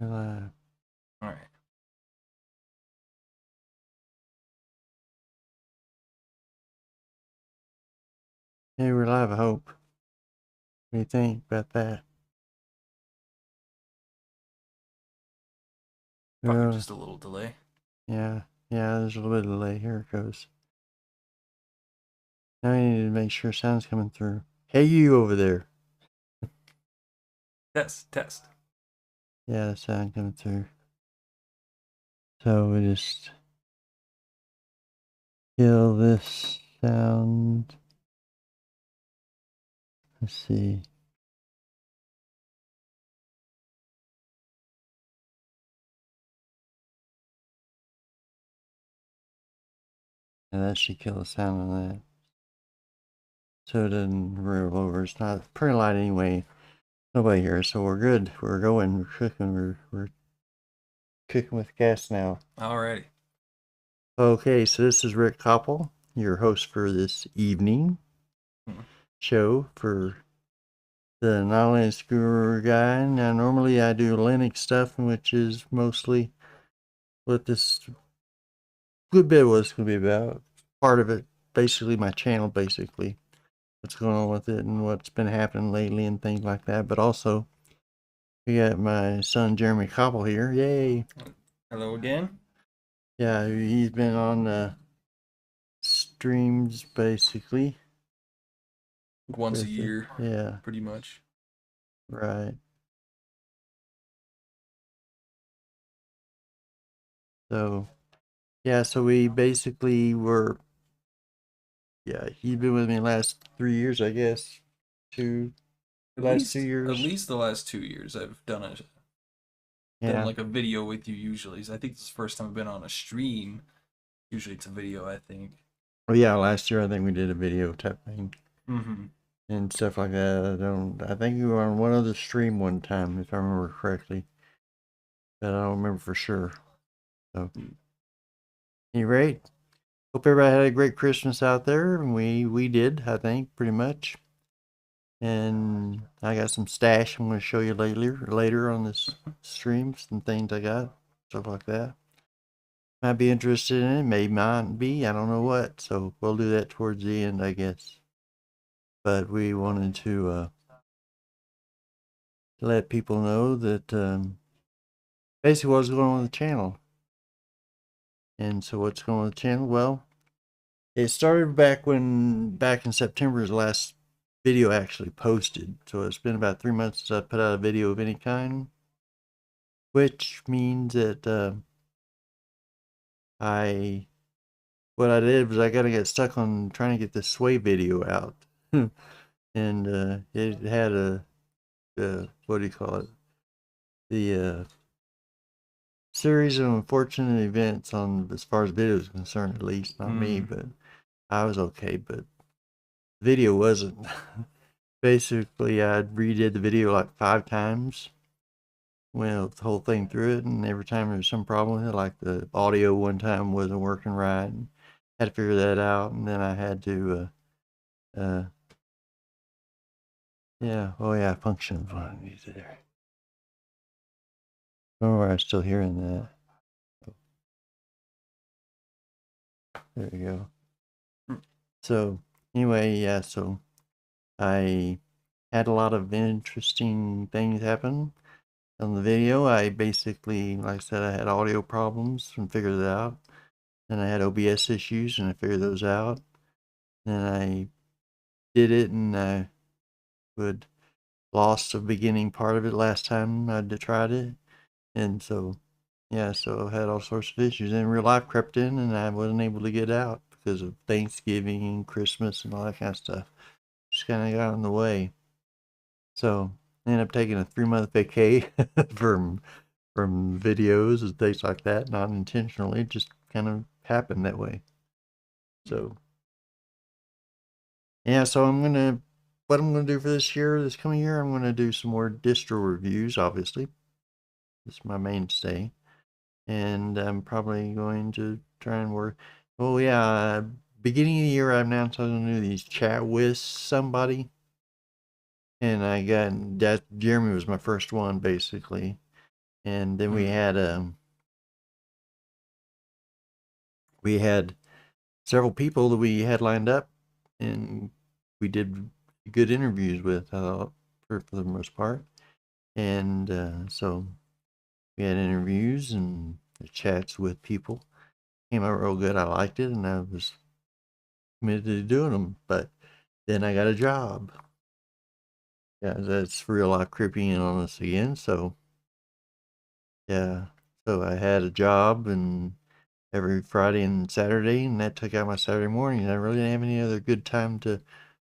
Live. All right. Hey, we're live, I hope. What do you think about that? Probably just a little delay. Yeah, there's a little bit of delay. Here it goes. Now I need to make sure sound's coming through. Hey, you over there. Test. Yeah, the sound coming through. So we just kill this sound. Let's see. And that should kill the sound on that. So it doesn't roll over. It's not pretty light anyway. Nobody here, so we're good. We're going. We're cooking. We're cooking with gas now. Alrighty. Okay, so this is Rick Copple, your host for this evening show for the Linux Guru guy. Now, normally I do Linux stuff, which is mostly what this good bit was going to be about. Part of it, basically my channel, basically what's going on with it and what's been happening lately and things like that. But also, we got my son Jeremy Copple here. Yay! Hello again. Yeah, he's been on streams basically. Once a year. Yeah. Pretty much. Right. So, yeah, so we basically were, he's been with me the last 3 years, I guess. Last 2 years. At least the last 2 years I've done like a video with you usually. So I think this is the first time I've been on a stream. Usually it's a video, I think. Oh yeah, last year I think we did a video type thing. Mm-hmm. And stuff like that. I think we were on one other stream one time, if I remember correctly. But I don't remember for sure. So, any rate, hope everybody had a great Christmas out there. And we did, I think, pretty much. And I got some stash I'm going to show you later on this stream. Some things I got, stuff like that. Might be interested in it, may not be, I don't know what. So we'll do that towards the end, I guess. But we wanted to let people know that basically what's going on with the channel. And so what's going on with the channel? Well, it started back in September is the last video actually posted. So it's been about 3 months since I put out a video of any kind. Which means that what I did was I gotta get stuck on trying to get the Sway video out. And it had what do you call it? The series of unfortunate events on as far as video is concerned, at least not me, but I was okay, but video wasn't. Basically, I redid the video like 5 times, went the whole thing through it, and every time there was some problem with it, like the audio one time wasn't working right, and had to figure that out, and then I had to function music there. Remember, I was still hearing that. There you go. So anyway, yeah, so I had a lot of interesting things happen on the video. I basically, like I said, I had audio problems and figured it out. Then I had OBS issues and I figured those out. Then I did it and I lost the beginning part of it last time I tried it. And so, yeah, so I had all sorts of issues. Then real life crept in and I wasn't able to get out because of Thanksgiving and Christmas and all that kind of stuff. Just kind of got in the way. So I ended up taking a 3-month vacay from videos and things like that, not intentionally, just kind of happened that way. So yeah, so what I'm gonna do for this coming year, I'm gonna do some more distro reviews, obviously. It's my mainstay. And I'm probably going to try and work. Oh yeah, beginning of the year I announced I was gonna do these chat with somebody. And I got that Jeremy was my first one basically. And then Hmm. we had several people that we had lined up, and we did good interviews with, for the most part. And so we had interviews and chats with people. Came out real good. I liked it, and I was committed to doing them. But then I got a job. Yeah, that's real life creeping in on us again. So yeah, so I had a job and every Friday and Saturday, and that took out my Saturday morning. And I really didn't have any other good time to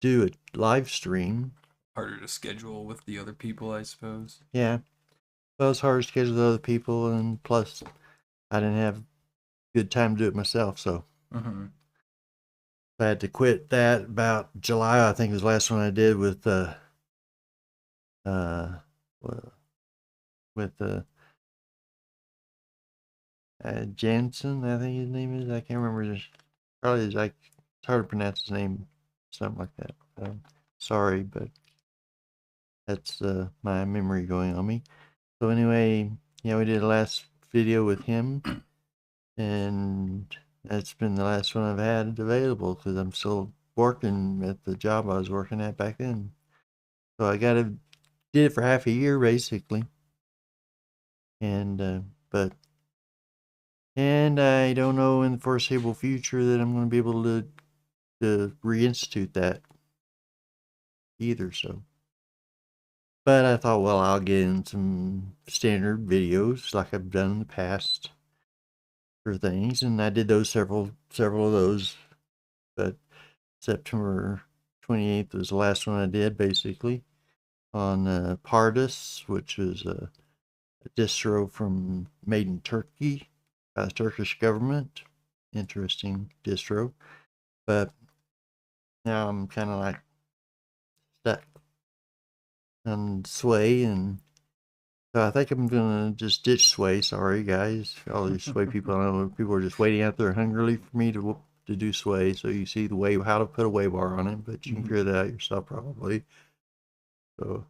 do a live stream. Harder to schedule with the other people, I suppose. Yeah, well, it's hard to schedule with other people, and plus, I didn't have good time to do it myself. So Mm-hmm. I had to quit that about July. I think was the last one I did with uh with Jansen. I think his name is. I can't remember. Probably like it's hard to pronounce his name. Something like that. Sorry, but that's my memory going on me. So anyway, yeah, we did a last video with him, and that's been the last one I've had available because I'm still working at the job I was working at back then. So I did it for half a year basically, and but and I don't know in the foreseeable future that I'm going to be able to reinstitute that either. So, but I thought, well, I'll get in some standard videos like I've done in the past for things, and I did those several of those. But September 28th was the last one I did, basically on Pardus, which is a distro from made in Turkey by the Turkish government. Interesting distro, but now I'm kind of like stuck on Sway, and so I think I'm gonna just ditch Sway. Sorry, guys, all these Sway people. I know people are just waiting out there hungrily for me to do Sway. So you see the way how to put a way bar on it, but you can Mm-hmm. figure that out yourself probably. So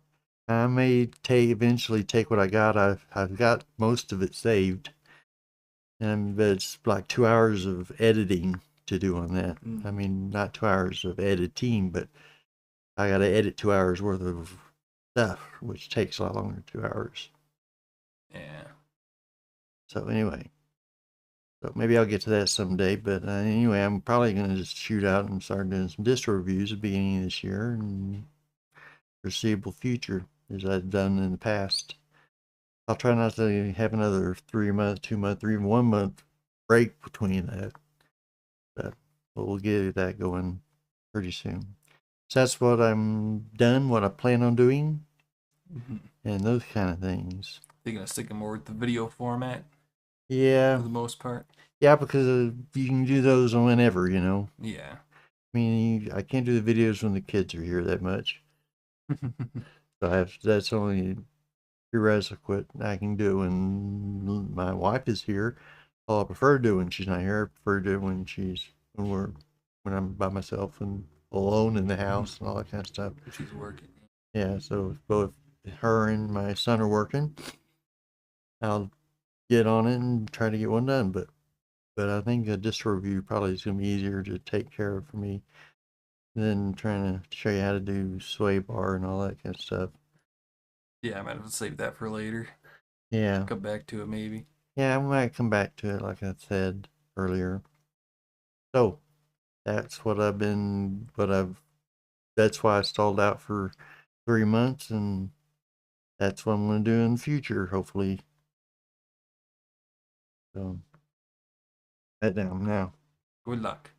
I may eventually take what I got. I've got most of it saved, and but it's like 2 hours of editing to do on that. I Mm. mean, not 2 hours of editing, but I got to edit 2 hours worth of stuff, which takes a lot longer than 2 hours. Yeah. So anyway, so maybe I'll get to that someday. But anyway, I'm probably gonna just shoot out and start doing some distro reviews at the beginning of this year and foreseeable future, as I've done in the past. I'll try not to have another 3 month, 2 month, or even 1 month break between that. But we'll get that going pretty soon. So that's what I'm done, what I plan on doing, Mm-hmm. and those kind of things. They're gonna stick more with the video format for Yeah, the most part. yeah, because you can do those whenever. Yeah. I mean, I can't do the videos when the kids are here that much. So that's only prerequisite I can do when my wife is here. All I prefer to do when she's not here. I prefer to do when I'm by myself and alone in the house and all that kind of stuff. She's working. Yeah, so if both her and my son are working, I'll get on it and try to get one done. But I think a distro review probably is gonna be easier to take care of for me than trying to show you how to do sway bar and all that kind of stuff. Yeah, I might have to save that for later. Yeah. Come back to it maybe. Yeah, I might come back to it like I said earlier. So that's that's why I stalled out for 3 months, and that's what I'm gonna do in the future, hopefully. So that down now. Good luck.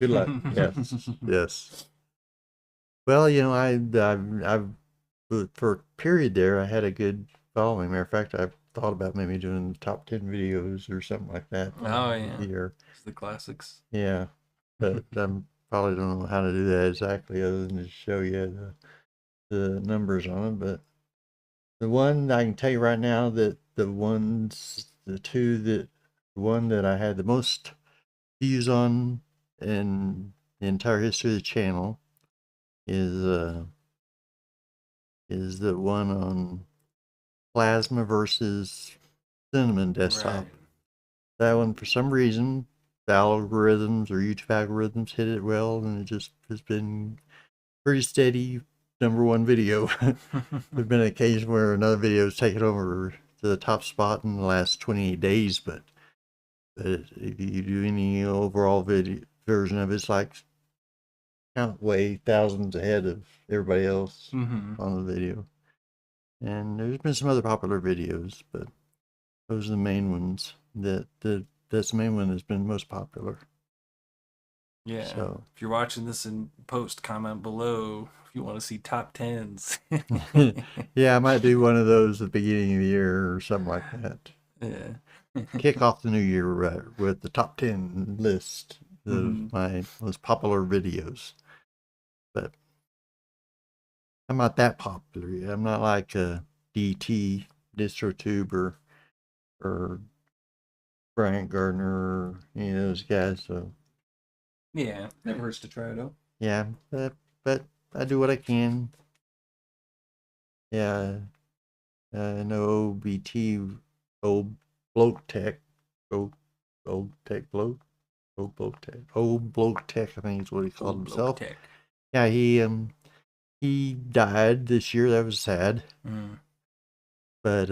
Good luck. Yes. Yes. Well, for a period there, I had a good following. Matter of fact, I've thought about maybe doing the top 10 videos or something like that Oh a yeah. year. It's the classics. Yeah, but I'm probably don't know how to do that exactly other than to show you the numbers on it. But the one I can tell you right now that the one that I had the most views on in the entire history of the channel is uh is the one on Plasma versus Cinnamon desktop. Right. That one, for some reason, the algorithms or YouTube algorithms hit it well, and it just has been pretty steady #1 video. There's been an occasion where another video has taken over to the top spot in the last 28 days, but if you do any overall video version of it, it's like count way thousands ahead of everybody else Mm-hmm. on the video. And there's been some other popular videos, but those are the main ones that's the main one that's been most popular. Yeah. So If you're watching this in post, comment below if you want to see top tens. yeah, I might do one of those at the beginning of the year or something like that. Yeah. Kick off the new year with the top 10 list of Mm-hmm. my most popular videos. But I'm not that popular yet. I'm not like DT, DistroTube, or Bryant Gardner, or any of those guys. So Yeah, never hurts to try it out. yeah, but I do what I can. Yeah, no OBT, old bloke tech, old tech bloke, old bloke tech. I think is what he called Old bloke himself. tech. Yeah, he died this year. That was sad, Mm. but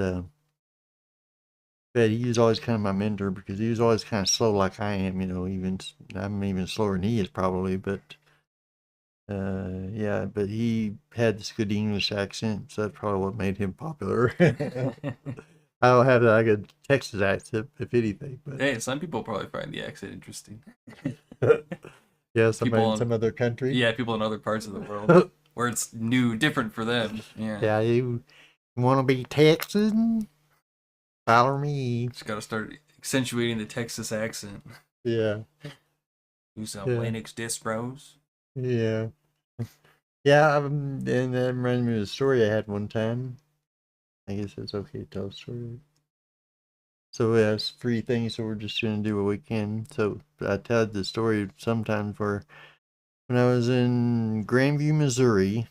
he was always kind of my mentor because he was always kind of slow like I am. You know, I'm even slower than he is probably, but. Yeah, but he had this good English accent, so that's probably what made him popular. I don't have that good Texas accent, if anything, but Hey, some people probably find the accent interesting. yeah, somebody People in in some other country. Yeah, people in other parts of the world where it's new, different for them. Yeah, Yeah, you want to be Texan? Follow me. just gotta start accentuating the Texas accent. Yeah, Do some yeah, Linux distros. yeah, yeah. And that reminds me of a story I had one time. I guess it's okay to tell a story. So yeah, it's free thing, so we're just gonna do what we can. So I tell the story sometimes where when I was in Grandview, Missouri,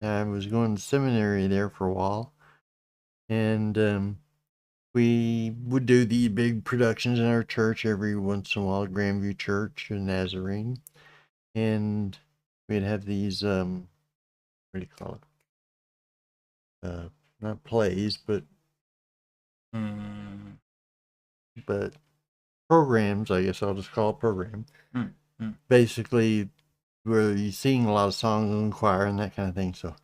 I was going to seminary there for a while, and we would do the big productions in our church every once in a while, Grandview Church and Nazarene, and we'd have these what do you call it? Not plays, Mm, but programs. I guess I'll just call it program. mm, mm. Basically, where you sing a lot of songs in the choir and that kind of thing. So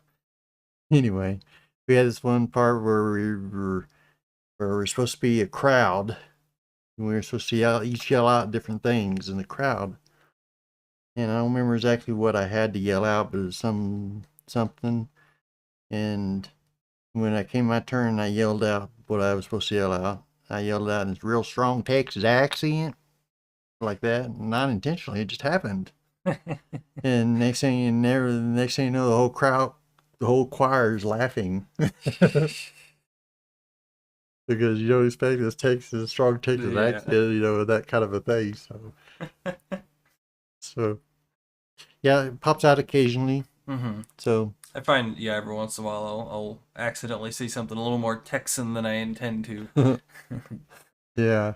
anyway, we had this one part where we were supposed to be a crowd, and we were supposed to each yell out different things in the crowd. And I don't remember exactly what I had to yell out, but it was something. And when I came my turn, I yelled out what I was supposed to yell out. I yelled out in this real strong Texas accent, like that, not intentionally. It just happened. And next thing you know, the whole choir is laughing because you don't expect this strong Texas Yeah. accent, that kind of a thing. So yeah, it pops out occasionally. Mm-hmm. So I find, yeah, every once in a while I'll accidentally say something a little more Texan than I intend to. yeah,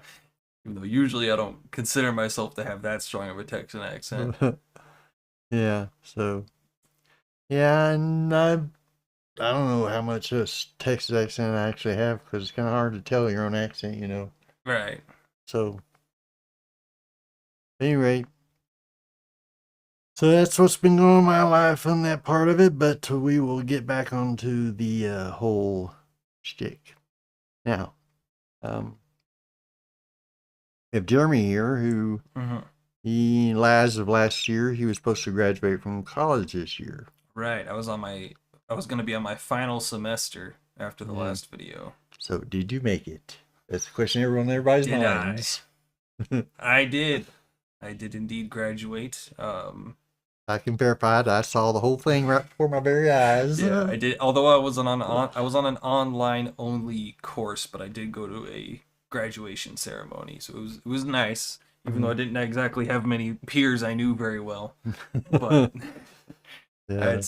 Even though usually I don't consider myself to have that strong of a Texan accent. yeah. So yeah, and I don't know how much Texas accent I actually have because it's kind of hard to tell your own accent. Right. So at any rate, so that's what's been going on in my life on that part of it. But we will get back onto the whole shtick now. We have Jeremy here, who Mm-hmm. as of last year, he was supposed to graduate from college this year. Right. I was gonna be on my final semester after the Yeah. last video. So did you make it? That's the question on everybody's Did minds. I did. I did indeed graduate. I can verify it. I saw the whole thing right before my very eyes. Yeah, I did. Although I was on an online only course, but I did go to a graduation ceremony, so it was nice. Even though I didn't exactly have many peers I knew very well, but Yeah.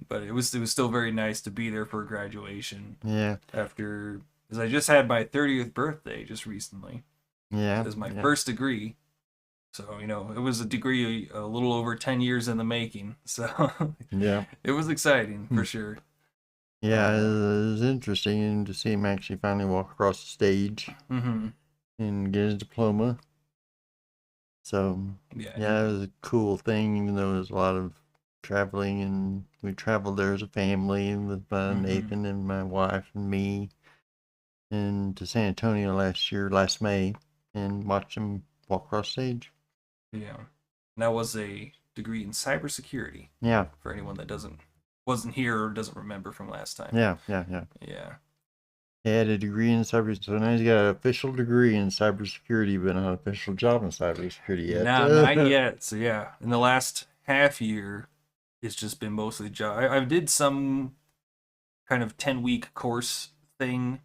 But it was still very nice to be there for graduation Yeah. after, because I just had my 30th birthday just recently Yeah. as my Yeah. first degree. So, it was a degree a little over 10 years in the making. So Yeah. it was exciting Hmm. for sure. Yeah, it Uh, was interesting to see him actually finally walk across the stage hmm and get his diploma. So, Yeah. yeah, it was a cool thing, even though there was a lot of traveling, and we traveled there as a family with hmm Nathan and my wife and me, and to San Antonio last May, and watched him walk across stage. Yeah. And that was a degree in cybersecurity Yeah, for anyone that wasn't here or doesn't remember from last time. yeah, yeah, yeah. Yeah. He had a degree in cyber, so now he's got an official degree in cybersecurity, but not an official job in cybersecurity Nah, not yet. yet. So yeah, in the last half year, it's just been mostly job. I did some kind of 10-week course thing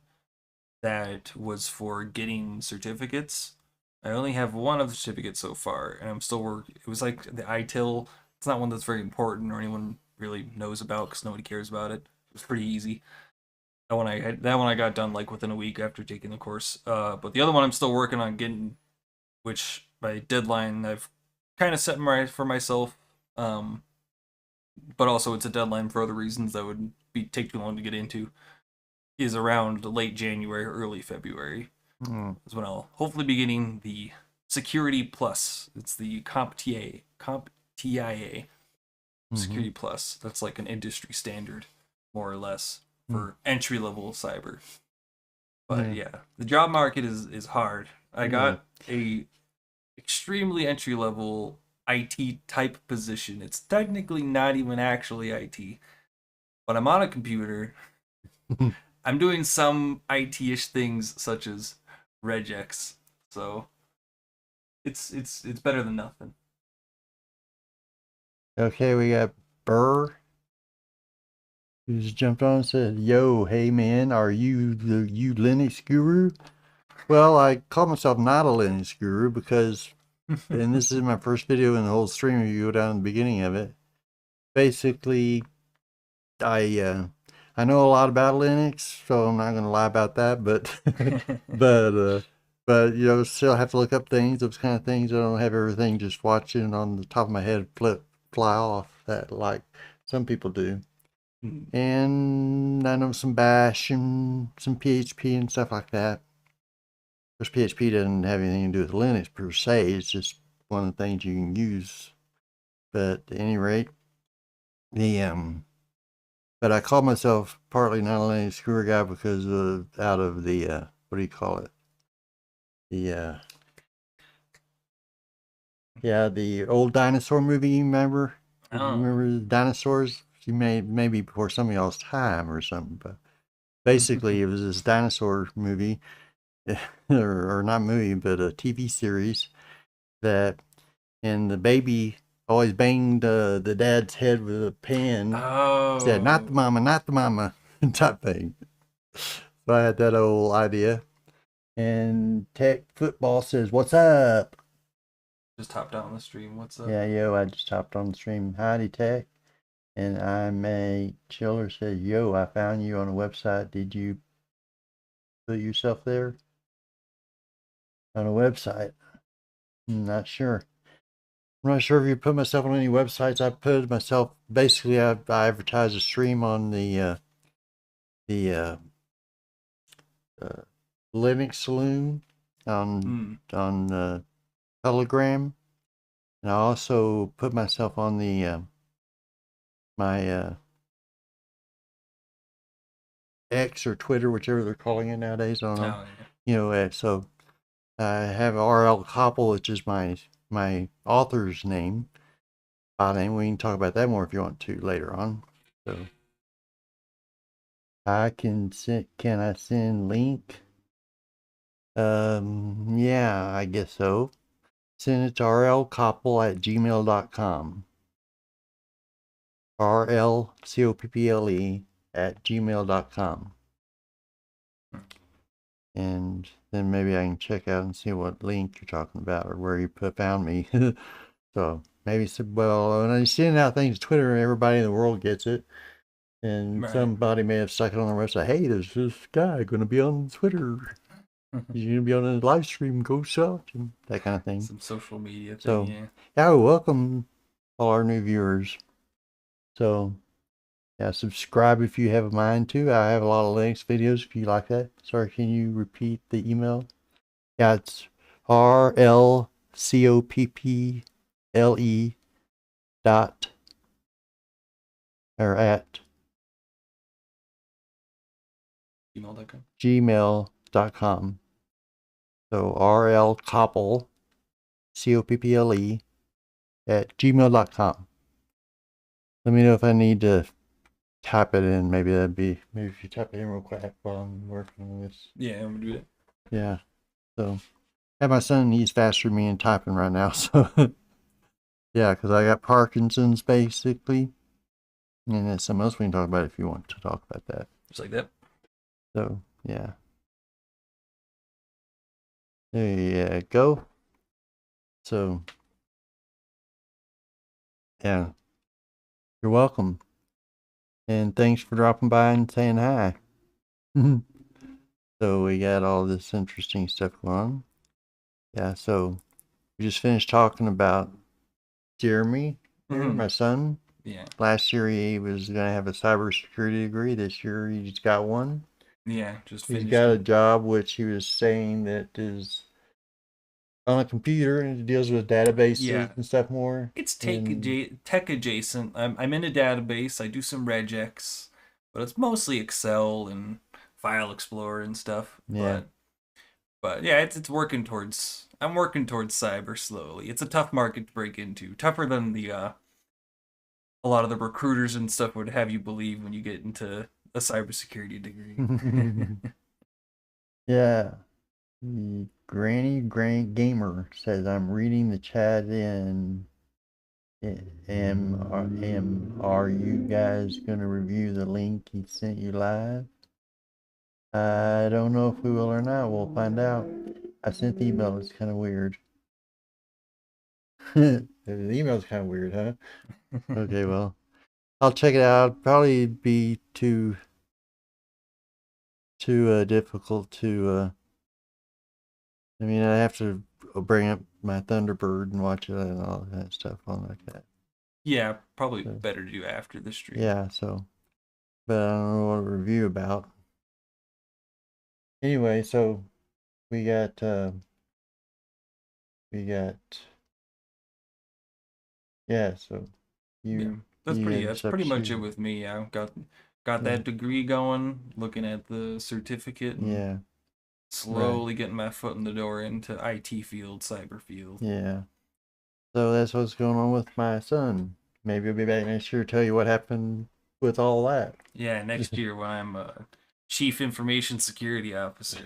that was for getting certificates. I only have one of the certificates so far, and I'm still working. It was like the ITIL. It's not one that's very important or anyone really knows about because nobody cares about it. It was pretty easy. That one I got done like within a week after taking the course. But the other one I'm still working on getting, which by deadline I've kind of set for myself. Um, but also it's a deadline for other reasons that would be take too long to get into. Is around late January or early February Mm, is when I'll hopefully be getting the Security Plus. It's the CompTIA mm-hmm. Security Plus. That's like an industry standard, more or less, Mm, for entry level cyber. But yeah, yeah, the job market is hard. I yeah. got a extremely entry level IT type position. It's technically not even actually IT, but I'm on a computer. I'm doing some IT-ish things such as regex, so it's better than nothing. Okay, we got Burr, who's jumped on and said, "Yo, hey man, are you Linux guru?" Well, I call myself not a Linux guru because, and this is my first video in the whole stream. If you go down to the beginning of it, basically, I uh, I know a lot about Linux, so I'm not gonna lie about that. But but uh, but still have to look up things, those kind of things. I don't have everything just watching on the top of my head fly off that like some people do. And I know some Bash and some PHP and stuff like that. Of course, PHP doesn't have anything to do with Linux per se. It's just one of the things you can use. But at any rate, the but I call myself partly not a Linux guru guy because out of the what do you call it? The yeah, the old dinosaur movie. You remember? You Oh. remember the dinosaurs? You maybe before some of y'all's time or something, but basically it was this dinosaur movie, or not movie, but a TV series that, and the baby always banged the dad's head with a pen. Said, "Not the Oh. mama, not the mama," type thing. So I had that old idea. And Tech Football says, "What's up?" Just hopped out on the stream. What's up? Yeah, yo, I just hopped on the stream. Howdy, Tech. And I'm a chiller says, "Yo, I found you on a website. Did you put yourself there on a website?" I'm not sure. I'm not sure if you put myself on any websites. I put myself basically. I advertise a stream on the uh, Linux Saloon Hmm. on Telegram, and I also put myself on the my X or Twitter, whichever they're calling it nowadays. I don't know. Oh yeah. So I have RL Copple, which is my author's name, file name. We can talk about that more if you want to later on. So I can send. Can I send link? Yeah, I guess so. Send it to rlcopple@gmail.com. rlcopple@gmail.com. And then maybe I can check out and see what link you're talking about or where you found me. So maybe well, when I'm sending out things to Twitter, everybody in the world gets it. And Right. somebody may have stuck it on their website. Hey, there's this guy going to be on Twitter. He's going to be on a live stream. Go watch him. That kind of thing. Some social media thing, So, yeah. yeah, welcome all our new viewers. So, yeah, subscribe if you have a mind to. I have a lot of links, videos if you like that. Sorry, can you repeat the email? Yeah, it's RLCOPPLE dot or at Gmail.com. gmail.com. So RL Copple, COPPLE at gmail.com. Let me know if I need to type it in. Maybe if you type it in real quick while I'm working on this. Yeah, I'm gonna do that. Yeah. So, and my son, he's faster than me in typing right now. So, yeah, because I got Parkinson's basically. And there's something else we can talk about if you want to talk about that. Just like that. So, yeah. There you go. So, yeah. You're welcome. And thanks for dropping by and saying hi. So we got all this interesting stuff going on. Yeah, so we just finished talking about Jeremy here, my son. Yeah. Last year he was going to have a cybersecurity degree. This year he's got one. Yeah, just He's finished got a it. job which he was saying that is on a computer and it deals with databases Yeah. and stuff more. It's And tech adjacent. I'm in a database. I do some regex, but it's mostly Excel and File Explorer and stuff. yeah. But yeah, it's working towards. I'm working towards cyber slowly. It's a tough market to break into. Tougher than the a lot of the recruiters and stuff would have you believe when you get into a cybersecurity degree. Yeah. Granny Gamer says I'm reading the chat in. Are you guys gonna review the link he sent you live? I don't know if we will or not. We'll find out. I sent the email. It's kind of weird. The email's kind of weird, huh? Okay, well, I'll check it out. Probably be too difficult to. I mean, I have to bring up my Thunderbird and watch it and all that stuff on like that. Yeah, probably So, better to do after the stream. yeah. So, but I don't know what to review about. Anyway, so we got we got yeah. So Yeah, you had that's stuff pretty to much it share. with me. I got Yeah. that degree going, looking at the certificate and Yeah. Right. slowly getting my foot in the door into IT field, cyber field. Yeah. So that's what's going on with my son. Maybe I'll be back next year to tell you what happened with all that. Yeah, next year when I'm a chief information security officer.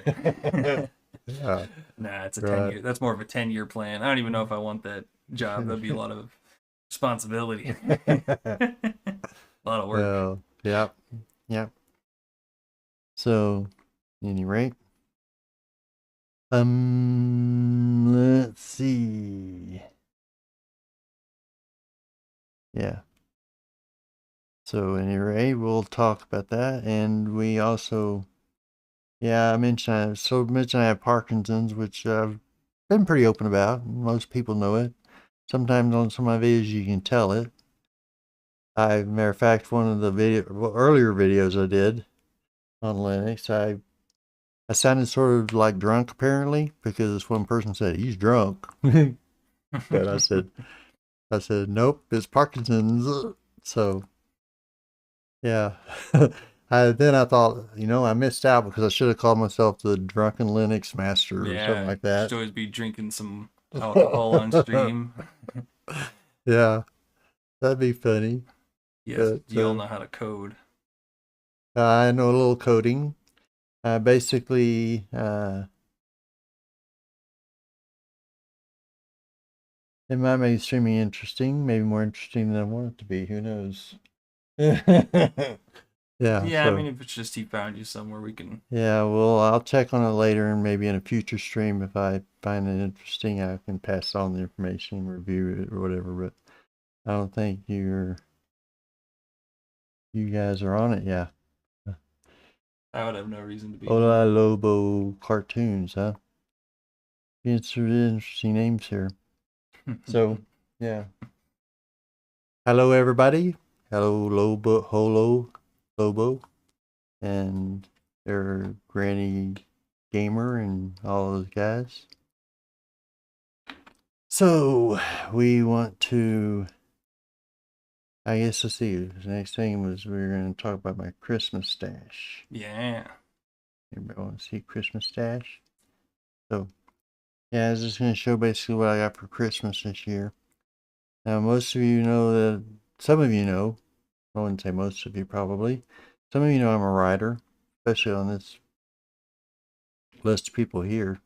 Yeah. Nah, it's a Right. 10-year. That's more of a 10-year plan. I don't even know if I want that job. That'd be a lot of responsibility. A lot of work. Well, yep. Yep. So, any rate, let's see. Yeah. So, any rate, we'll talk about that, and we also, yeah, I mentioned I have Parkinson's, which I've been pretty open about. Most people know it. Sometimes on some of my videos you can tell it. Matter of fact, one of the earlier videos I did on Linux, I sounded sort of like drunk apparently because this one person said he's drunk, but I said nope, it's Parkinson's. So yeah, then I thought I missed out because I should have called myself the drunken Linux master or something Yeah, like that. should always be drinking some alcohol on stream. Yeah, that'd be funny. Yes, But you all know how to code. I know a little coding. Basically, it might make streaming interesting, maybe more interesting than I want it to be. Who knows? Yeah, Yeah, I mean, so if it's just he found you somewhere, we can. yeah, well, I'll check on it later and maybe in a future stream if I find it interesting, I can pass on the information, review it or whatever. But I don't think you guys are on it, yeah. I would have no reason to be Hola on Lobo cartoons, huh? It's interesting names here. it. So, yeah. Hello, everybody. Hello, Lobo, and their Granny Gamer and all those guys. So, we want to, I guess, let's see. The next thing was we were going to talk about my Christmas stash. Yeah. Everybody want to see Christmas stash? So, yeah, I was just going to show basically what I got for Christmas this year. Now, most of you know that, some of you know, I wouldn't say most of you probably, some of you know I'm a writer, especially on this list of people here.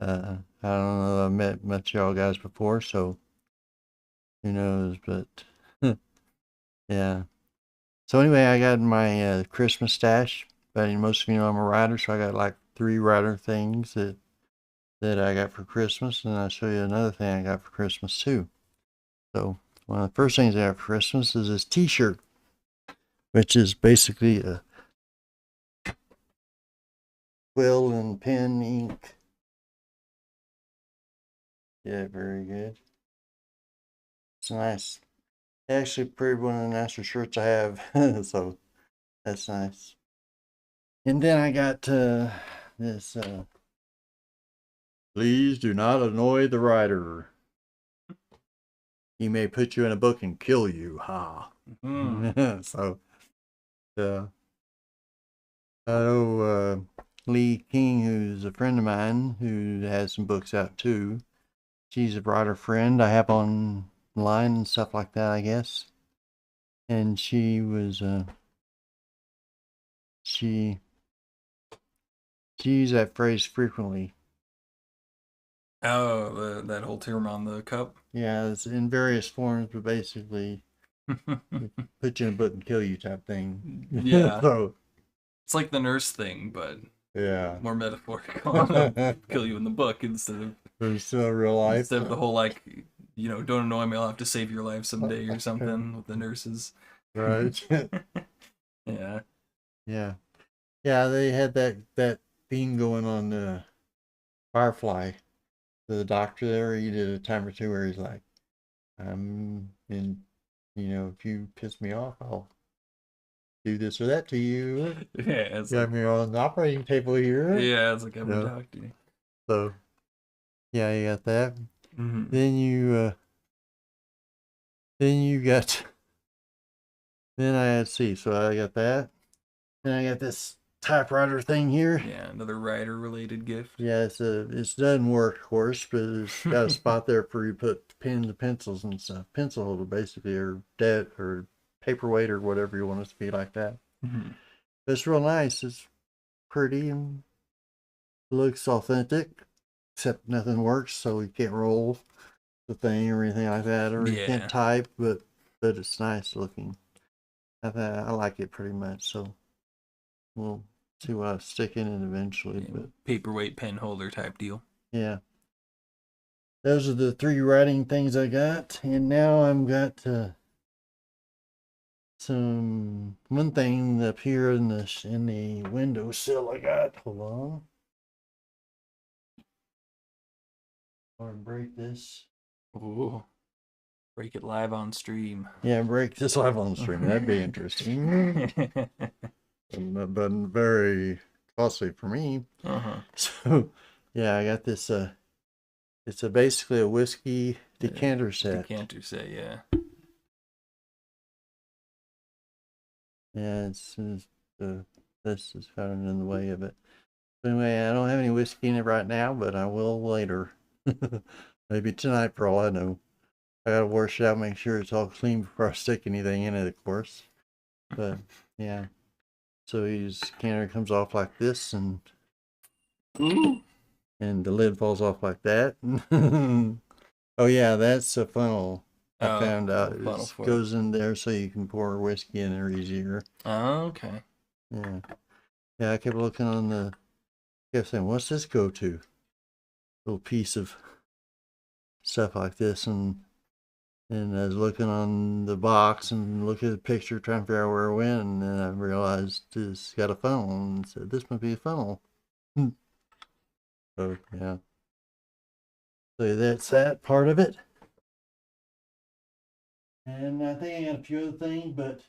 I don't know, I've met much of y'all guys before, so who knows, but yeah. So anyway, I got my Christmas stash, but most of you know I'm a writer, so I got like 3 writer things that I got for Christmas, and I'll show you another thing I got for Christmas too. So one of the first things I got for Christmas is this t-shirt, which is basically a quill and pen ink. Yeah, very good. It's nice. Actually, pretty one of the nicer shirts I have, so that's nice. And then I got this. Please do not annoy the writer. He may put you in a book and kill you. Ha. So, uh, I know Lee King, who's a friend of mine, who has some books out too. She's a writer friend I have online and stuff like that, I guess. And she used that phrase frequently. Oh, that whole term on the cup. Yeah, it's in various forms, but basically put you in a book and kill you type thing. Yeah. So It's like the nurse thing, but yeah, more metaphorical. Kill you in the book instead still real life. of the whole like, don't annoy me, I'll have to save your life someday or something with the nurses. Right. Yeah. Yeah. Yeah, they had that theme going on Firefly. The doctor there, he did a time or two where he's like, I'm in, if you piss me off, I'll do this or that to you. Yeah, it's Got like, me on the operating table here. yeah, it's like having a Yeah. doctor. So yeah, you got that. Mm-hmm. Then you got then I had see. So I got that. Then I got this typewriter thing here. Yeah, another writer related gift. Yeah, it doesn't work, of course, but it's got a spot there for you to put pens and pencils and stuff. Pencil holder, basically, or debt or paperweight or whatever you want it to be like that. Mm-hmm. But it's real nice. It's pretty and looks authentic, except nothing works, so you can't roll the thing or anything like that, or you can't Yeah. type, but it's nice looking. I like it pretty much, so we'll see what I stick in it eventually. Yeah, But paperweight pen holder type deal. yeah. Those are the 3 writing things I got, and now I've got one thing up here in the windowsill. I got. Hold on. Or break this. Ooh. Break it live on stream. Yeah, break this live on the stream. That'd be interesting, but very costly for me. Uh-huh. So, yeah, I got this. It's basically a whiskey decanter set. Decanter set, yeah. Yeah, this is kind of in the way of it. But anyway, I don't have any whiskey in it right now, but I will later. Maybe tonight for all I know. I gotta wash it out, make sure it's all clean before I stick anything in it, of course. But yeah. So his decanter comes off like this, and the lid falls off like that. Oh yeah, that's a funnel. I found out it goes in there so you can pour whiskey in there easier. Oh, okay. Yeah. Yeah, I kept looking on kept saying, what's this go to? Little piece of stuff like this, and And I was looking on the box and looking at the picture, trying to figure out where it went, and then I realized it's got a funnel, and said, "This must be a funnel." So yeah, so that's that part of it. And I think I got a few other things, but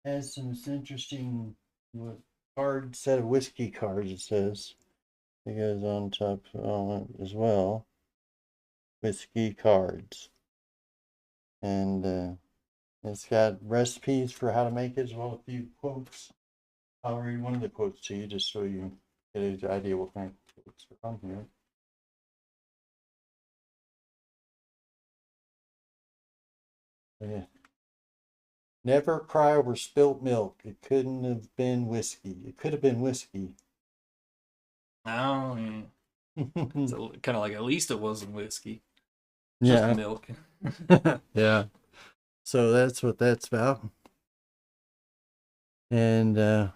has some interesting what, card set of whiskey cards. It says it goes on top as well. Whiskey cards, and it's got recipes for how to make it as well as a few quotes. I'll read one of the quotes to you just so you get an idea what kind of quotes are on here. Yeah. Never cry over spilt milk. It couldn't have been whiskey. It could have been whiskey. Oh, yeah. It's kind of like at least it wasn't whiskey, just Yeah. milk. Yeah. So that's what that's about. And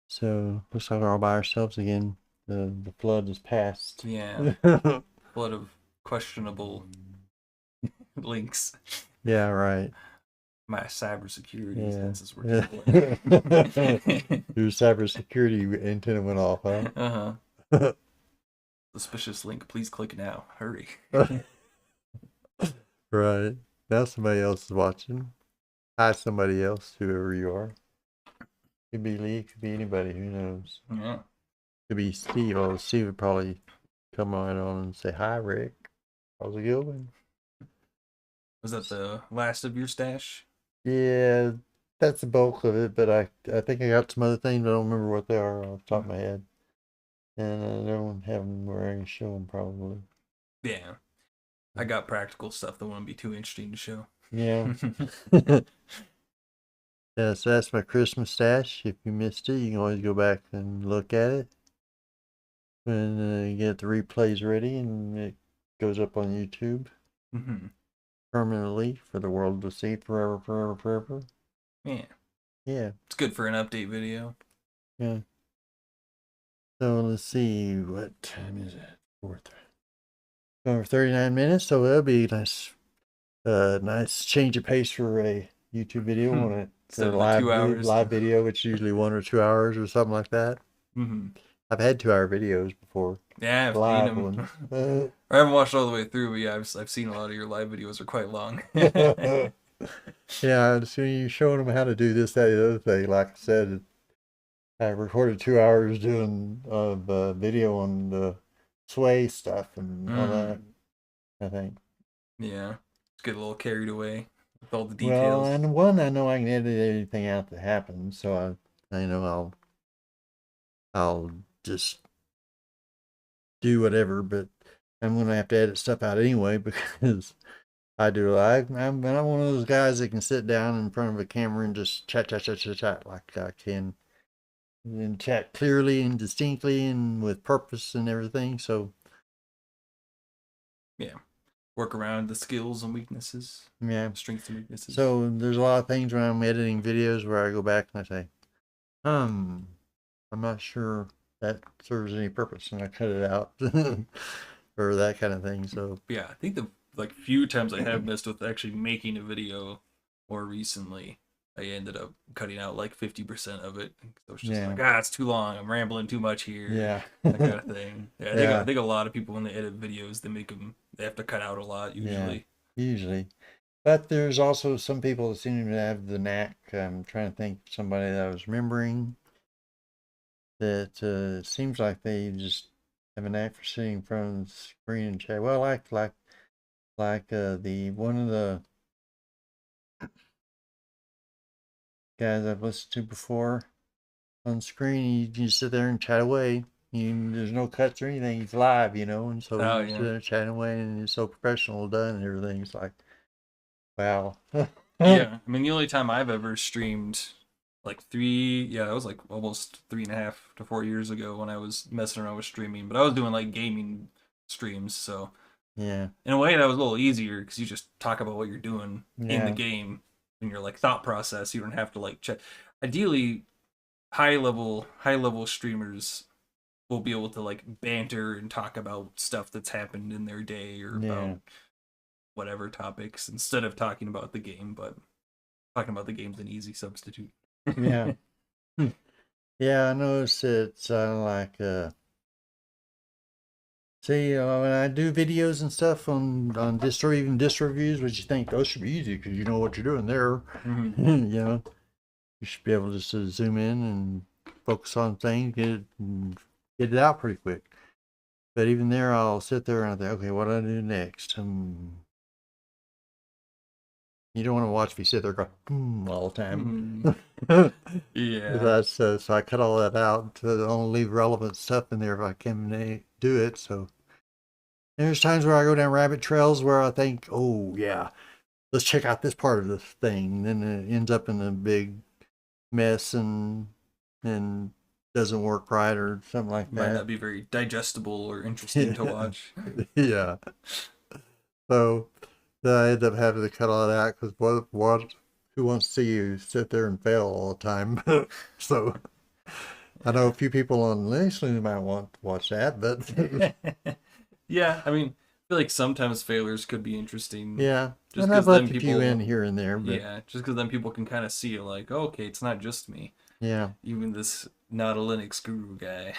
so looks like we're all by ourselves again. The flood is past. Yeah, a lot of questionable links. Yeah, right. My cybersecurity Yeah. senses were tingling. Your cybersecurity antenna went off, huh? Uh-huh. Suspicious link. Please click now. Hurry. Right. Now somebody else is watching. Hi, somebody else, whoever you are. Could be Lee, could be anybody, who knows? Yeah. Could be Steve. Oh, Steve would probably come right on and say, "Hi, Rick. How's it going?" Was that the last of your stash? Yeah, that's the bulk of it, but I think I got some other things. I don't remember what they are off the top of my head. And I don't have them where I can show them probably. Yeah. I got practical stuff that wouldn't be too interesting to show. Yeah. Yeah, so that's my Christmas stash. If you missed it, you can always go back and look at it. And you get the replays ready, and it goes up on YouTube permanently for the world to see forever, forever, forever. Yeah. Yeah. It's good for an update video. Yeah. So let's see, what time is it? Over 39 minutes, so that'll be nice. Nice change of pace for a YouTube video on it. Instead of the 2 hours. Live video, it's usually 1 or 2 hours or something like that. I've had 2 hour videos before. Yeah, I've live seen ones. them. I haven't watched all the way through, but yeah, I've seen a lot of your live videos are quite long. Yeah, so you showing them how to do this, that, the other thing. Like I said, I recorded 2 hours doing a video on the sway stuff and all that, I think. Yeah, just get a little carried away with all the details. Well, and one, I know I can edit anything out that happens, so I know I'll just do whatever, but I'm gonna have to edit stuff out anyway because I'm not one of those guys that can sit down in front of a camera and just chat like I can, and chat clearly and distinctly and with purpose and everything. So yeah, work around the skills and weaknesses. Yeah. Strengths and weaknesses. So there's a lot of things when I'm editing videos where I go back and I say, I'm not sure that serves any purpose, and I cut it out or that kind of thing. So yeah, I think the few times I have messed with actually making a video more recently, I ended up cutting out like 50% of it. So it's just like, it's too long. I'm rambling too much here. Yeah. That kind of thing. Yeah, I think a lot of people when they edit videos, they have to cut out a lot usually. Yeah, usually. But there's also some people that seem to have the knack. I'm trying to think of somebody that I was remembering that seems like they just have a knack for sitting in front of the screen and chat. Well, like the one of the guys I've listened to before on screen, you just sit there and chat away. There's no cuts or anything. He's live, and so you sit there chatting away, and it's so professional done and everything. It's like, wow. Yeah, I mean, the only time I've ever streamed that was like almost 3.5 to 4 years ago when I was messing around with streaming, but I was doing like gaming streams, so yeah, in a way that was a little easier because you just talk about what you're doing in the game and your like thought process. You don't have to like check. Ideally, high level streamers will be able to like banter and talk about stuff that's happened in their day or about Yeah. whatever topics instead of talking about the game, but talking about the game's an easy substitute. Yeah. Yeah, I noticed it's like see, when I do videos and stuff on distro, even distro reviews, which you think those should be easy because you know what you're doing there. Mhm. You know, you should be able just to zoom in and focus on things, get it out pretty quick. But even there, I'll sit there and I think, okay, what do I do next? You don't want to watch me sit there go all the time. Yeah. That's so I cut all that out to only leave relevant stuff in there if I can do it. So there's times where I go down rabbit trails where I think, oh yeah, let's check out this part of the thing. Then it ends up in a big mess and doesn't work right or something like Might that. not be very digestible or interesting to watch. Yeah. So I end up having to cut all that out because who wants to see you sit there and fail all the time? So I know a few people on listening might want to watch that, but Yeah, I mean, I feel like sometimes failures could be interesting yeah. just And I've because then left a few in people, here and there, but yeah, just because then people can kind of see like, oh, okay, it's not just me. yeah. Even this not a Linux guru guy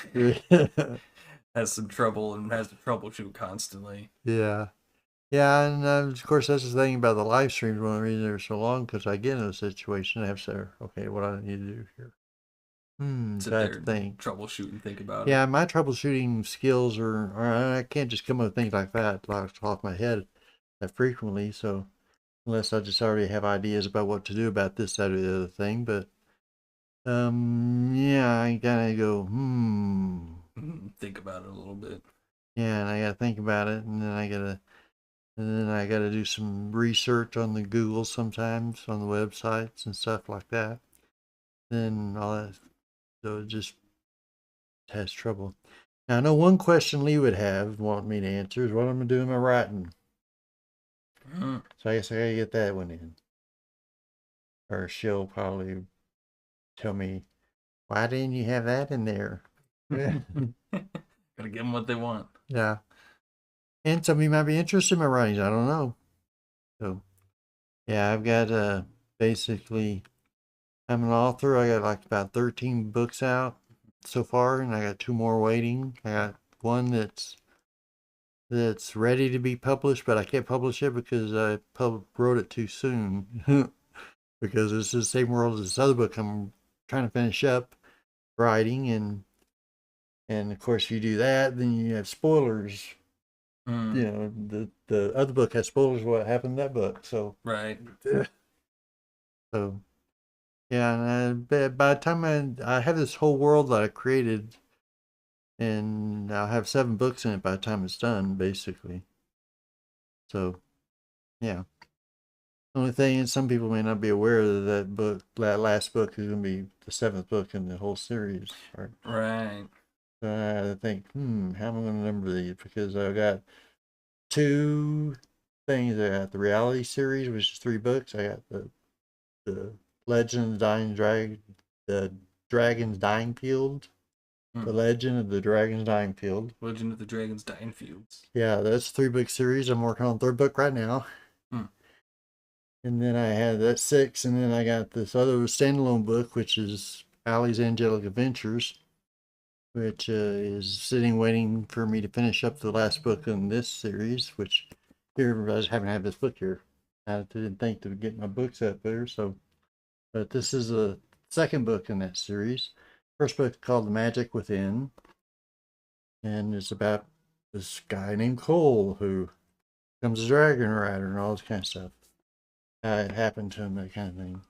has some trouble and has to troubleshoot constantly. Yeah. Yeah, and of course that's the thing about the live streams. One reason they're so long because I get in a situation I have to say, okay, what do I need to do here? Sit So I have there to and think. troubleshoot and think about it. Yeah, my troubleshooting skills are I can't just come up with things like that off my head that frequently. So unless I just already have ideas about what to do about this, that, or the other thing. But yeah, I gotta go. Think about it a little bit. Yeah, and I gotta think about it, and then I gotta do some research on the Google sometimes on the websites and stuff like that. Then all that, so it just has trouble. Now I know one question Lee would have want me to answer is what I'm gonna do in my writing. Mm. So I guess I gotta get that one in. Or she'll probably tell me, why didn't you have that in there? Yeah. Gotta give them what they want. Yeah. And some of you might be interested in my writings. I don't know. So yeah, I've got basically I'm an author. I got like about 13 books out so far, and I got two more waiting. I got one that's ready to be published, but I can't publish it because I wrote it too soon. Because it's the same world as this other book I'm trying to finish up writing, and of course if you do that, then you have spoilers. Mm. You know, the other book has spoilers of what happened in that book. So Right. so yeah, and by the time I have this whole world that I created, and I'll have 7 books in it by the time it's done, basically. So yeah. The only thing is, some people may not be aware that that last book, is going to be the 7th book in the whole series. Right. Right. So I think, how am I going to number these? Because I've got 2 things. I got the reality series, which is 3 books. I got the Legend of the Dying Dragon, the Dragon's Dying Field, the Mm. Legend of the Dragon's Dying Field. Legend of the Dragon's Dying Fields. Yeah, that's a 3 book series. I'm working on the 3rd book right now. Mm. And then I had that 6, and then I got this other standalone book, which is Allie's Angelic Adventures, which is sitting waiting for me to finish up the last book in this series, which here I just haven't had this book here. I didn't think to get my books up there, so but this is the 2nd book in that series. First book is called The Magic Within, and it's about this guy named Cole who becomes a dragon rider and all this kind of stuff. How it happened to him, that kind of thing.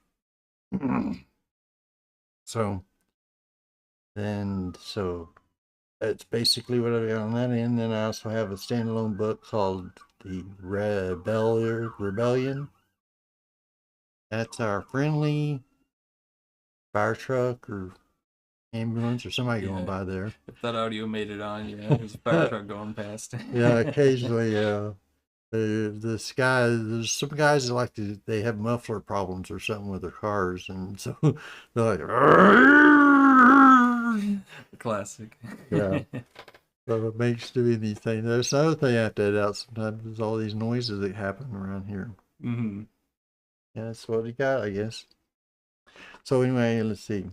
So so that's basically what I got on that end. Then I also have a standalone book called The Rebellion. That's our friendly fire truck or ambulance or somebody going Yeah. by there. If that audio made it on, yeah, there's a fire truck going past. Yeah, occasionally, there's some guys that they have muffler problems or something with their cars, and so they're like, Classic. Yeah. So it makes doing these things. There's another thing I have to edit out sometimes is all these noises that happen around here. Mm-hmm. Yeah, that's what we got, I guess. So anyway, let's see.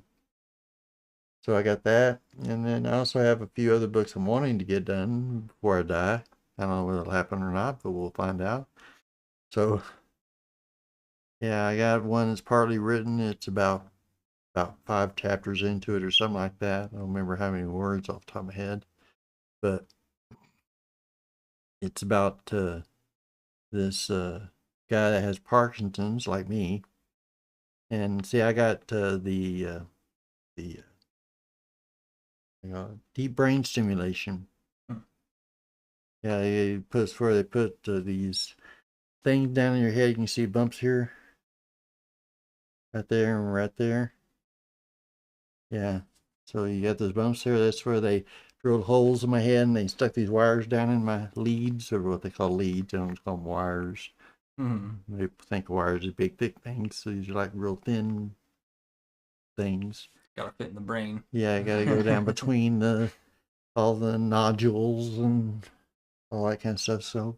So I got that, and then I also have a few other books I'm wanting to get done before I die. I don't know whether it'll happen or not, but we'll find out. So yeah, I got one that's partly written. It's about 5 chapters into it or something like that. I don't remember how many words off the top of my head, but it's about this guy that has Parkinson's, like me. And see, I got the deep brain stimulation. Yeah, they put these things down in your head. You can see bumps here, right there, and right there. Yeah. So you got those bumps there. That's where they drilled holes in my head and they stuck these wires down in my leads, or what they call leads. I don't call them wires. Mm-hmm. They think wires are big, thick things. So these are like real thin things. Gotta fit in the brain. Yeah, you got to go down between all the nodules and all that kind of stuff. So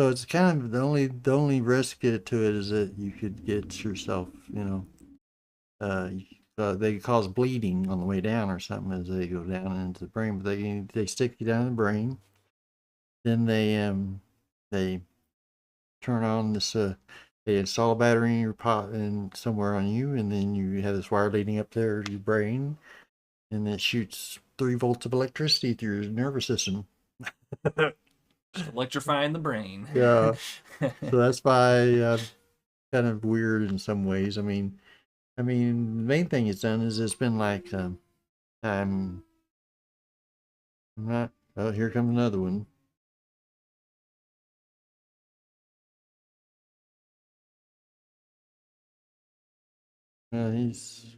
it's kind of the only risk to it is that you could get yourself, uh, they cause bleeding on the way down or something as they go down into the brain. But they stick you down in the brain. Then they turn on this they install a battery in your pot and somewhere on you, and then you have this wire leading up there to your brain, and it shoots 3 volts of electricity through your nervous system. Just electrifying the brain. Yeah, so that's why kind of weird in some ways. I mean, the main thing it's done is it's been like I'm not. Oh, here comes another one. He's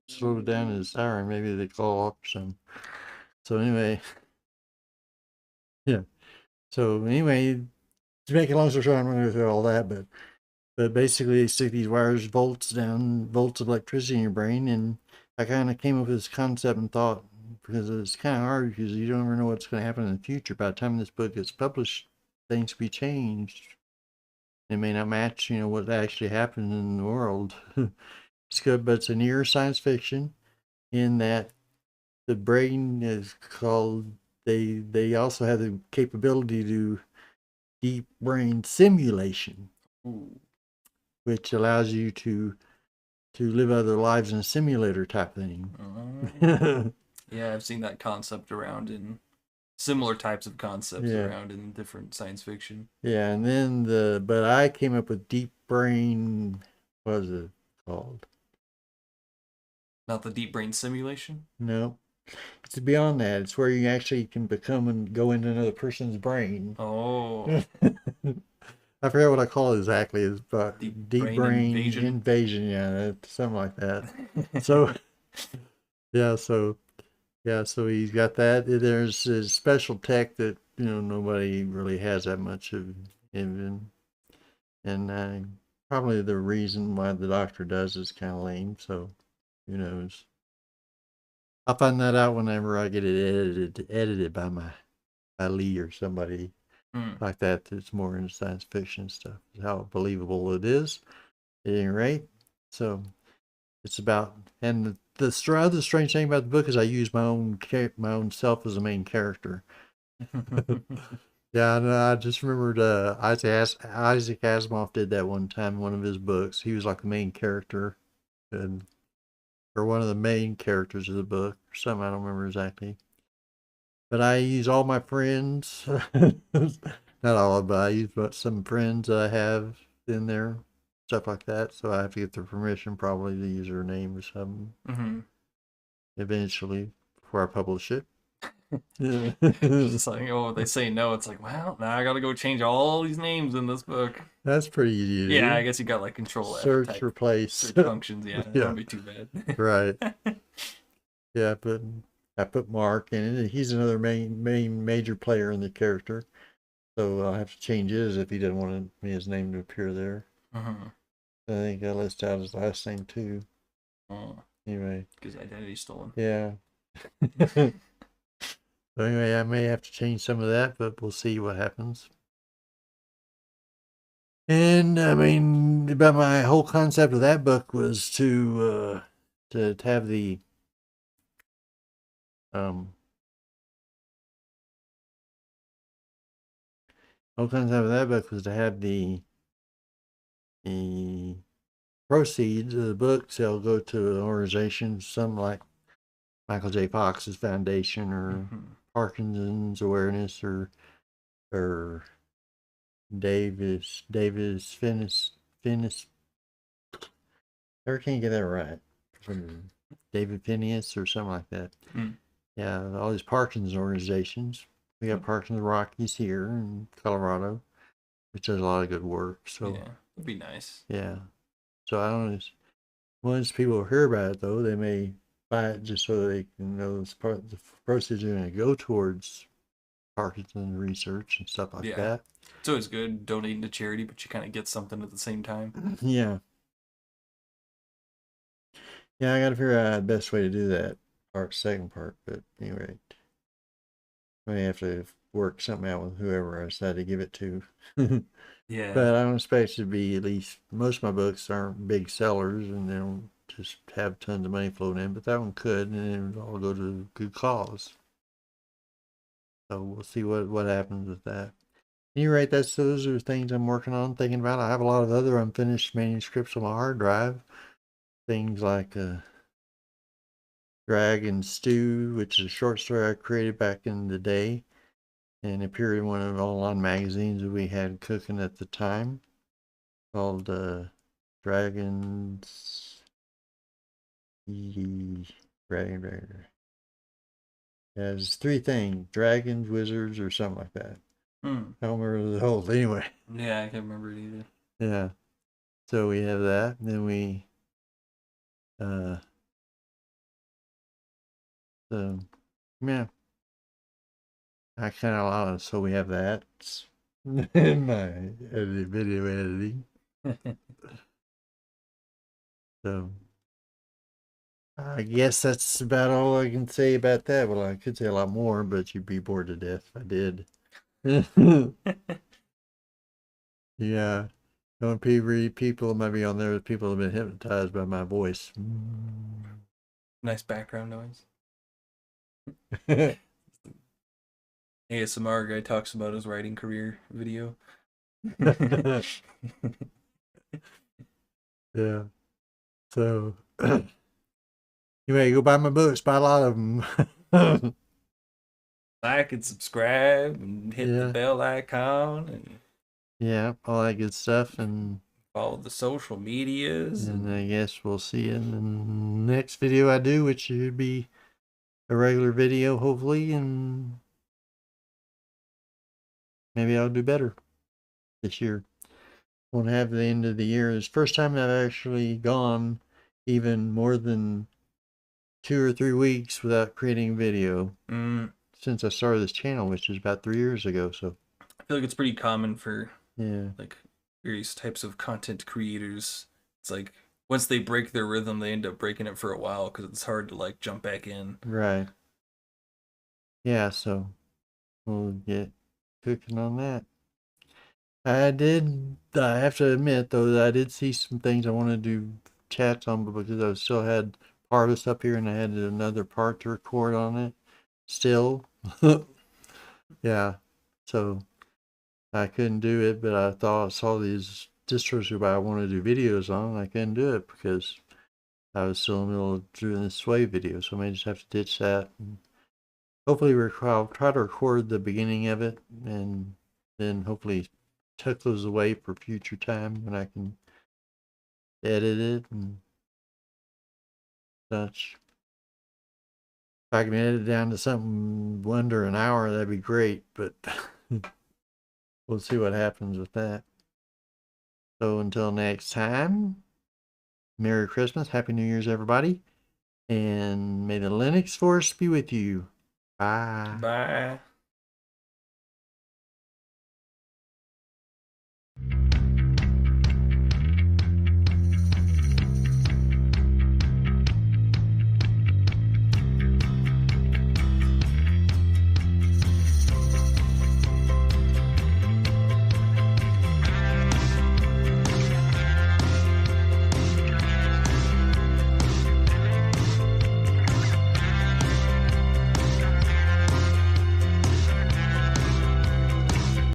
slowed down his siren. Maybe they call off or something. So anyway, yeah. So anyway, to make a long story short, I'm not going to go through all that, but basically they stick these wires, volts of electricity in your brain, and I kind of came up with this concept and thought, because it's kind of hard because you don't ever know what's going to happen in the future. By the time this book gets published, things will be changed. It may not match, what actually happened in the world. It's good, but it's a near science fiction in that the brain is called. They also have the capability to do deep brain simulation, Ooh. which allows you to live other lives in a simulator type thing. Yeah, I've seen that concept around in similar types of concepts Yeah, around in different science fiction. yeah, and then but I came up with deep brain. What was it called? Not the deep brain simulation. No, it's beyond that. It's where you actually can become and go into another person's brain. Oh, I forget what I call it exactly. It's but deep deep brain brain invasion. invasion. Yeah, something like that. So yeah, so he's got that. There's a special tech that nobody really has that much of, in, and probably the reason why the doctor does is kind of lame. So who knows? I'll find that out whenever I get it edited by Lee or somebody Hmm. like that. That's more into science fiction stuff. How believable it is, at any rate. So it's about, and other strange thing about the book is I use my own self as the main character. Yeah, I just remembered Isaac Asimov did that one time in one of his books. He was like the main character, and or one of the main characters of the book, or something. I don't remember exactly. But I use all my friends, not all, but I use some friends I have in there, stuff like that. So I have to get their permission probably to use their name or something Mm-hmm. eventually before I publish it. Yeah. Just like, oh, they say no. It's like, well, now I gotta go change all these names in this book. That's pretty easy to Yeah, I do. guess you got like Control F Search, type replace. search functions. Yeah, that Yeah, won't be too bad. right. Yeah, but I put Mark in it. He's another main major player in the character. So I'll have to change his if he doesn't want his name to appear there. Uh-huh. I think I list out his last name too. Oh. Anyway, Because identity stolen. yeah. So anyway, I may have to change some of that, but we'll see what happens. And I mean, about my whole concept of that book was to have the whole concept of that book was to have the proceeds of the book sale go to an organization, some like Michael J. Fox's foundation or Parkinson's awareness or Davis Finnis. Never can't get that right. From David Phineas or something like that. Yeah, all these Parkinson's organizations. We got Parkinson's Rockies here in Colorado, which does a lot of good work. So yeah, it'd be nice. yeah. So I don't know. Once people hear about it, though, they may buy it just so they can know the proceeds are going to go towards Parkinson's research and stuff like that. It's always good donating to charity, but you kind of get something at the same time. Yeah. Yeah, I got to figure out the best way to do that second part. But anyway, I may have to work something out with whoever I decide to give it to. Yeah. But I don't expect it to be, at least most of my books aren't big sellers and they don't just have tons of money floating in, but that one could, and it will all go to a good cause. So we'll see what happens with that. At any rate, those are things I'm working on, thinking about. I have a lot of other unfinished manuscripts on my hard drive. Things like Dragon Stew, which is a short story I created back in the day and appeared in one of the online magazines that we had cooking at the time, called Dragons. Dragon. Yeah, there's three things: dragons, wizards, or something like that. I don't remember the whole. Anyway. Yeah, I can't remember it either. Yeah. So we have that. And then we so yeah. I kind of lost, so we have that in my video editing. So I guess that's about all I can say about that. Well, I could say a lot more, but you'd be bored to death if I did. Yeah. Don't people might be on there with people who have been hypnotized by my voice. Nice background noise. ASMR guy talks about his writing career video. Yeah. So anyway, go buy my books. Buy a lot of them. Like and subscribe and hit the bell icon and yeah, all that good stuff, and follow the social medias. And I guess we'll see you in the next video I do, which should be a regular video, hopefully, and maybe I'll do better this year. Won't have the end of the year. It's the first time I've actually gone even more than 2 or 3 weeks without creating a video since I started this channel, which is about 3 years ago. So I feel like it's pretty common for like various types of content creators. It's like once they break their rhythm, they end up breaking it for a while because it's hard to like jump back in. Right. Yeah, so we'll get cooking on that. I have to admit, though, that I did see some things I wanted to do chats on, but because I still had part of this up here and I had another part to record on it still. Yeah, so I couldn't do it, but I thought I saw these distros that I wanted to do videos on, and I couldn't do it because I was still in the middle of doing this sway video, so I may just have to ditch that. And hopefully, I'll try to record the beginning of it, and then hopefully tuck those away for future time when I can edit it and such. If I can edit it down to something under an hour, that'd be great, but we'll see what happens with that. So until next time, Merry Christmas, Happy New Year's, everybody, and may the Linux Force be with you. Bye. Bye.